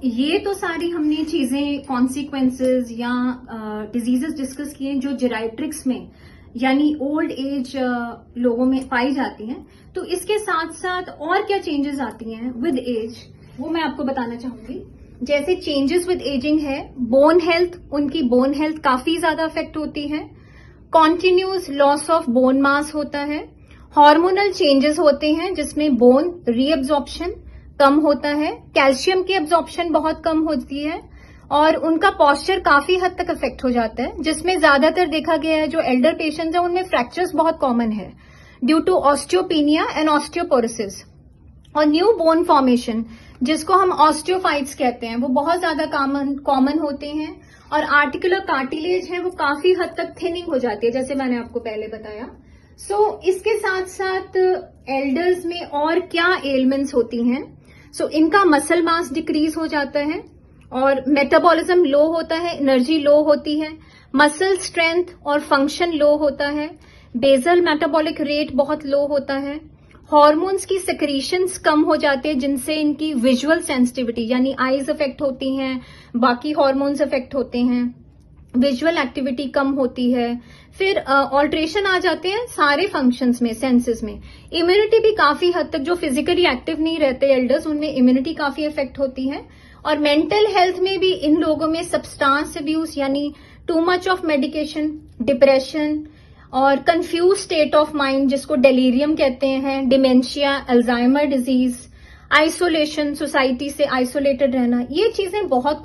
ये तो सारी हमने चीजें कॉन्सिक्वेंसेस या डिजीजेस डिस्कस किए जो जेराइट्रिक्स में यानी ओल्ड एज लोगों में पाई जाती हैं। तो इसके साथ साथ और क्या चेंजेस आती हैं विद एज, वो मैं आपको बताना चाहूंगी। जैसे चेंजेस विद एजिंग है, बोन हेल्थ, उनकी बोन हेल्थ काफी ज्यादा अफेक्ट होती है। Continuous loss of bone mass होता है। हार्मोनल चेंजेस होते हैं जिसमें बोन रीअब्जॉर्प्शन कम होता है, कैल्शियम की एब्जॉर्प्शन बहुत कम होती है और उनका पॉस्चर काफी हद तक अफेक्ट हो जाता है, जिसमें ज्यादातर देखा गया है जो एल्डर पेशेंट्स हैं उनमें फ्रैक्चर्स बहुत कॉमन है due to osteopenia and osteoporosis. और न्यू बोन फॉर्मेशन जिसको हम ऑस्टियोफाइट्स कहते हैं वो बहुत ज्यादा कॉमन होते हैं और आर्टिकुलर कार्टिलेज है वो काफी हद तक थिनिंग हो जाती है, जैसे मैंने आपको पहले बताया। इसके साथ साथ एल्डर्स में और क्या एलिमेंट्स होती हैं? इनका मसल मास डिक्रीज हो जाता है और मेटाबॉलिज्म लो होता है, एनर्जी लो होती है, मसल स्ट्रेंथ और फंक्शन लो होता है, बेसल मेटाबॉलिक रेट बहुत लो होता है, हॉर्मोन्स की सेक्रीशंस कम हो जाते हैं जिनसे इनकी विजुअल सेंसिटिविटी यानी आईज अफेक्ट होती हैं, बाकी हॉर्मोन्स अफेक्ट होते हैं, विजुअल एक्टिविटी कम होती है। फिर ऑल्ट्रेशन आ जाते हैं सारे फंक्शंस में, सेंसेस में। इम्यूनिटी भी काफी हद तक, जो फिजिकली एक्टिव नहीं रहते एल्डर्स उनमें इम्यूनिटी काफी अफेक्ट होती है। और मेंटल हेल्थ में भी इन लोगों में सब्सटेंस अब्यूज यानी too much of medication, depression और कंफ्यूज स्टेट ऑफ माइंड जिसको डेलीरियम कहते हैं, dementia, Alzheimer disease, isolation, society से आइसोलेटेड रहना, ये चीजें बहुत